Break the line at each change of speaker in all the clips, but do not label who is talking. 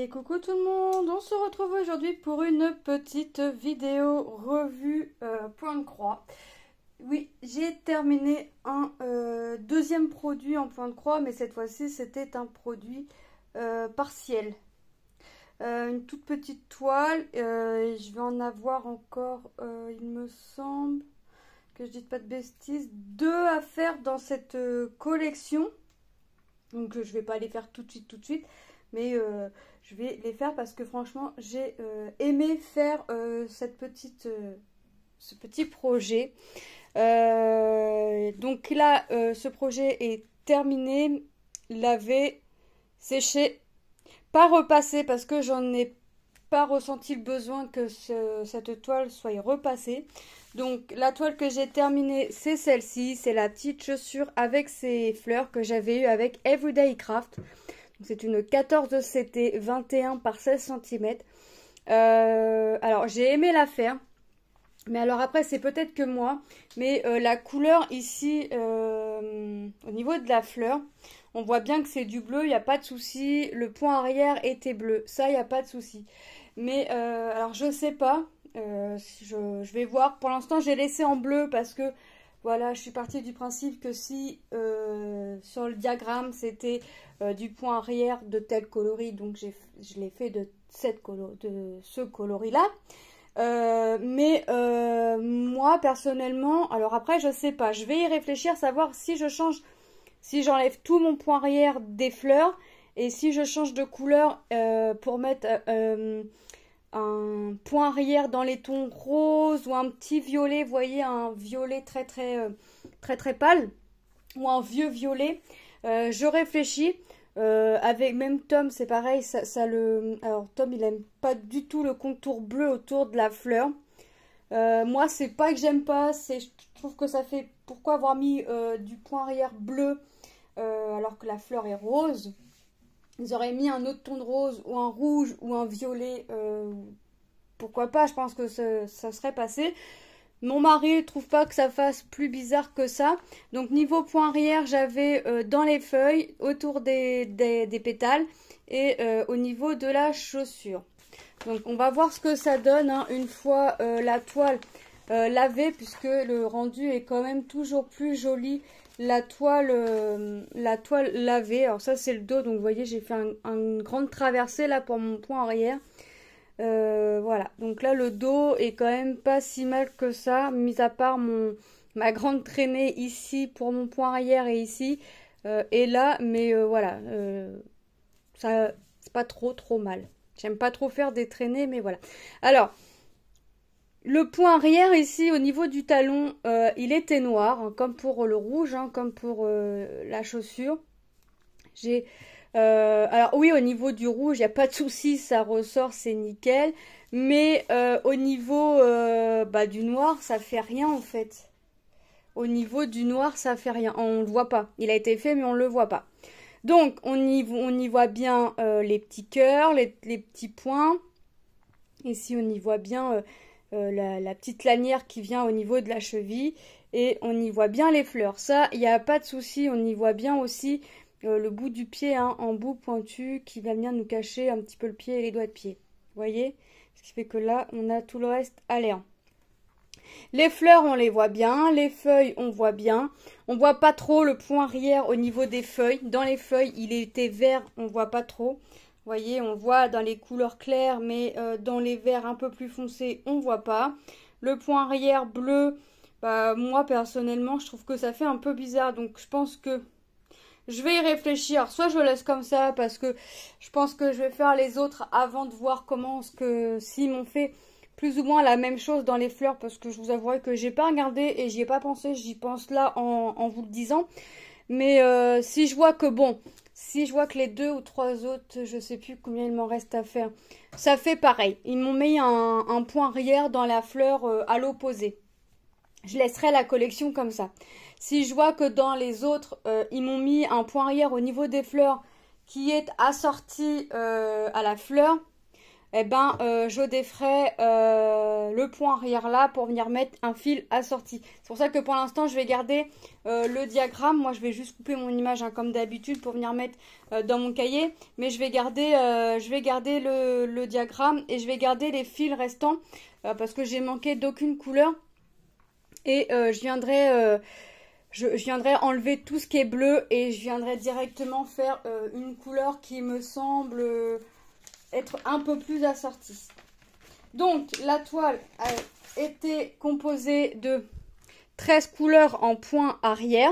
Et coucou tout le monde, on se retrouve aujourd'hui pour une petite vidéo revue point de croix. Oui, j'ai terminé un deuxième produit en point de croix, mais cette fois-ci c'était un produit partiel. Une toute petite toile, je vais en avoir encore, il me semble, que je dise pas de bêtises, deux à faire dans cette collection. Donc je vais pas les faire tout de suite, mais je vais les faire parce que franchement j'ai aimé faire ce petit projet. Donc là ce projet est terminé, lavé, séché, pas repassé parce que j'en ai pas ressenti le besoin que cette toile soit repassée. Donc la toile que j'ai terminée, c'est celle-ci, c'est la petite chaussure avec ses fleurs que j'avais eu avec Everyday Craft. C'est une 14 CT 21 par 16 cm. Alors j'ai aimé la faire, mais alors après c'est peut-être que moi, mais la couleur ici, au niveau de la fleur, on voit bien que c'est du bleu, il n'y a pas de souci. Le point arrière était bleu, ça il n'y a pas de souci. Mais alors je sais pas, je vais voir. Pour l'instant j'ai laissé en bleu parce que voilà, je suis partie du principe que si sur le diagramme c'était du point arrière de tel coloris, donc je l'ai fait de ce coloris là. Mais moi personnellement, alors après je sais pas, je vais y réfléchir, savoir si je change, si j'enlève tout mon point arrière des fleurs et si je change de couleur pour mettre un point arrière dans les tons roses ou un petit violet, vous voyez, un violet très pâle ou un vieux violet. Je réfléchis. Avec même Tom, c'est pareil, alors Tom il aime pas du tout le contour bleu autour de la fleur. Moi c'est pas que j'aime pas, je trouve que ça fait, pourquoi avoir mis du point arrière bleu alors que la fleur est rose. Ils auraient mis un autre ton de rose ou un rouge ou un violet, pourquoi pas, je pense que ça serait passé. Mon mari ne trouve pas que ça fasse plus bizarre que ça. Donc niveau point arrière, j'avais dans les feuilles, autour des pétales et au niveau de la chaussure. Donc on va voir ce que ça donne hein, une fois la toile lavée, puisque le rendu est quand même toujours plus joli. La toile lavée. Alors ça c'est le dos, donc vous voyez j'ai fait une grande traversée là pour mon point arrière. Voilà, donc là le dos est quand même pas si mal que ça, mis à part ma grande traînée ici pour mon point arrière et ici et là, mais voilà, ça c'est pas trop mal. J'aime pas trop faire des traînées, mais voilà. Alors le point arrière ici au niveau du talon, il était noir, hein, comme pour le rouge, hein, comme pour la chaussure. Alors oui, au niveau du rouge, il n'y a pas de souci, ça ressort, c'est nickel. Mais au niveau du noir, ça fait rien en fait. Au niveau du noir, ça fait rien. On le voit pas. Il a été fait, mais on le voit pas. Donc, on y voit bien les petits cœurs, les petits points. Ici, on y voit bien la petite lanière qui vient au niveau de la cheville. Et on y voit bien les fleurs. Ça, il n'y a pas de souci. On y voit bien aussi le bout du pied, hein, en bout pointu, qui va bien nous cacher un petit peu le pied et les doigts de pied. Vous voyez? Ce qui fait que là, on a tout le reste à l'air. Les fleurs, on les voit bien. Les feuilles, on voit bien. On voit pas trop le point arrière au niveau des feuilles. Dans les feuilles, il était vert, on voit pas trop. Vous voyez, on voit dans les couleurs claires, mais dans les verts un peu plus foncés, on voit pas. Le point arrière bleu, bah, moi, personnellement, je trouve que ça fait un peu bizarre. Donc, je pense que je vais y réfléchir. Soit je laisse comme ça parce que je pense que je vais faire les autres avant de voir comment s'ils m'ont fait plus ou moins la même chose dans les fleurs, parce que je vous avouerai que j'ai pas regardé et j'y ai pas pensé. J'y pense là en vous le disant. Mais si je vois que si je vois que les 2 ou 3 autres, je sais plus combien il m'en reste à faire, ça fait pareil. Ils m'ont mis un point arrière dans la fleur à l'opposé. Je laisserai la collection comme ça. Si je vois que dans les autres, ils m'ont mis un point arrière au niveau des fleurs qui est assorti à la fleur, eh ben, je déferai le point arrière là pour venir mettre un fil assorti. C'est pour ça que pour l'instant, je vais garder le diagramme. Moi, je vais juste couper mon image hein, comme d'habitude pour venir mettre dans mon cahier. Mais je vais garder le diagramme et je vais garder les fils restants parce que j'ai manqué d'aucune couleur. Et je viendrai enlever tout ce qui est bleu et je viendrai directement faire une couleur qui me semble être un peu plus assortie. Donc la toile a été composée de 13 couleurs en point arrière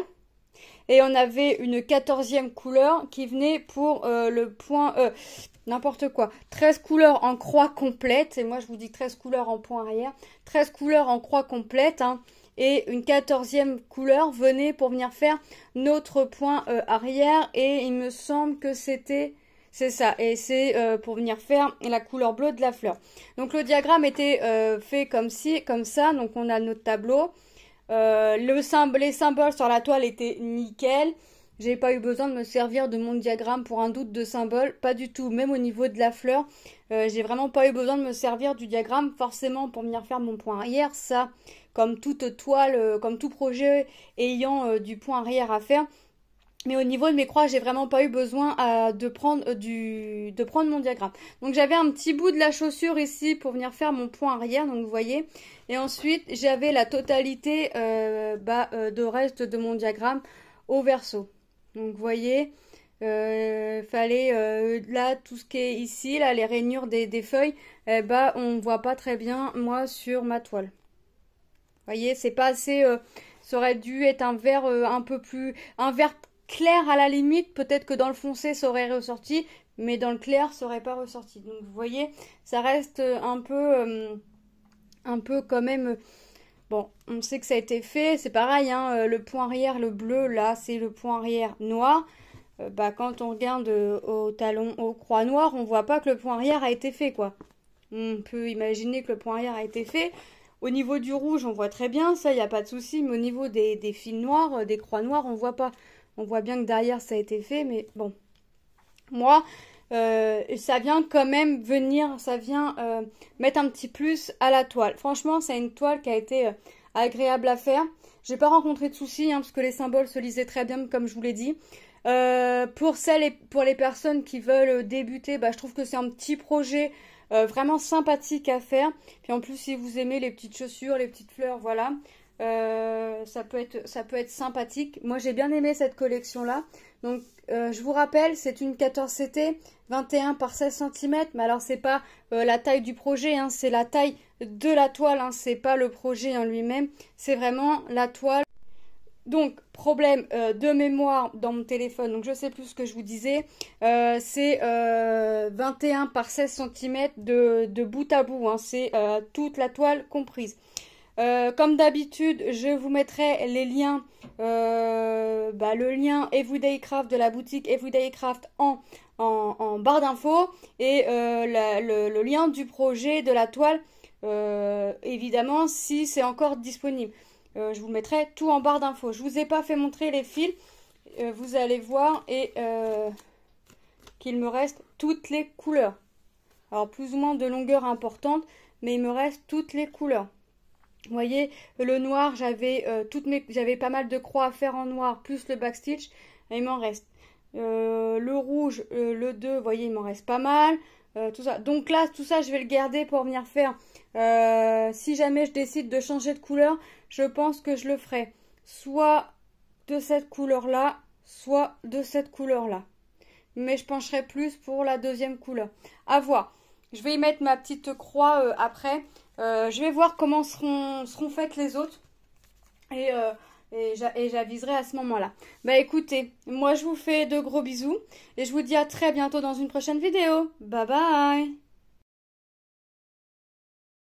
et on avait une 14e couleur qui venait pour le point n'importe quoi. 13 couleurs en croix complète et moi je vous dis 13 couleurs en point arrière, 13 couleurs en croix complète hein. Et une 14e couleur venait pour venir faire notre point arrière. Et il me semble que c'est ça. Et c'est pour venir faire la couleur bleue de la fleur. Donc le diagramme était fait comme ci, comme ça. Donc on a notre tableau. Les symboles sur la toile étaient nickel. J'ai pas eu besoin de me servir de mon diagramme pour un doute de symbole. Pas du tout. Même au niveau de la fleur. J'ai vraiment pas eu besoin de me servir du diagramme forcément pour venir faire mon point arrière. Ça... Comme toute toile, comme tout projet ayant du point arrière à faire. Mais au niveau de mes croix, j'ai vraiment pas eu besoin de prendre mon diagramme. Donc j'avais un petit bout de la chaussure ici pour venir faire mon point arrière, donc vous voyez. Et ensuite, j'avais la totalité de reste de mon diagramme au verso. Donc vous voyez, fallait là tout ce qui est ici, là les rainures des feuilles, on voit pas très bien moi sur ma toile. Vous voyez, c'est pas assez. Ça aurait dû être un vert un vert clair à la limite. Peut-être que dans le foncé, ça aurait ressorti, mais dans le clair, ça aurait pas ressorti. Donc, vous voyez, ça reste un peu quand même. Bon, on sait que ça a été fait. C'est pareil, hein, le point arrière, le bleu, là, c'est le point arrière noir. Quand on regarde au talon, aux croix noires, on voit pas que le point arrière a été fait, quoi. On peut imaginer que le point arrière a été fait. Au niveau du rouge, on voit très bien, ça, il n'y a pas de souci. Mais au niveau des fils noirs, des croix noires, on voit pas. On voit bien que derrière, ça a été fait, mais bon. Moi, ça vient quand même mettre un petit plus à la toile. Franchement, c'est une toile qui a été agréable à faire. J'ai pas rencontré de soucis, hein, parce que les symboles se lisaient très bien, comme je vous l'ai dit. Pour les personnes qui veulent débuter, je trouve que c'est un petit projet vraiment sympathique à faire. Puis en plus, si vous aimez les petites chaussures, les petites fleurs, voilà, ça peut être sympathique. Moi, j'ai bien aimé cette collection-là. Donc, je vous rappelle, c'est une 14CT 21 par 16 cm. Mais alors, c'est pas la taille du projet, hein, c'est la taille de la toile. Hein, c'est pas le projet en lui-même. C'est vraiment la toile. Donc, problème de mémoire dans mon téléphone, donc je sais plus ce que je vous disais, c'est 21 par 16 cm de bout à bout, hein, c'est toute la toile comprise. Comme d'habitude, je vous mettrai les liens, le lien Everyday Craft de la boutique Everyday Craft en barre d'infos et le lien du projet de la toile, évidemment, si c'est encore disponible. Je vous mettrai tout en barre d'infos. Je vous ai pas fait montrer les fils. Vous allez voir et qu'il me reste toutes les couleurs. Alors plus ou moins de longueur importante, mais il me reste toutes les couleurs. Vous voyez, le noir, j'avais pas mal de croix à faire en noir, plus le backstitch, et il m'en reste. Le rouge, le 2, vous voyez, il m'en reste pas mal. Tout ça. Donc là, tout ça, je vais le garder pour venir faire. Si jamais je décide de changer de couleur, je pense que je le ferai soit de cette couleur-là, soit de cette couleur-là. Mais je pencherai plus pour la deuxième couleur. À voir. Je vais y mettre ma petite croix après. Je vais voir comment seront faites les autres. Et j'aviserai à ce moment-là. Écoutez, moi je vous fais de gros bisous. Et je vous dis à très bientôt dans une prochaine vidéo. Bye bye!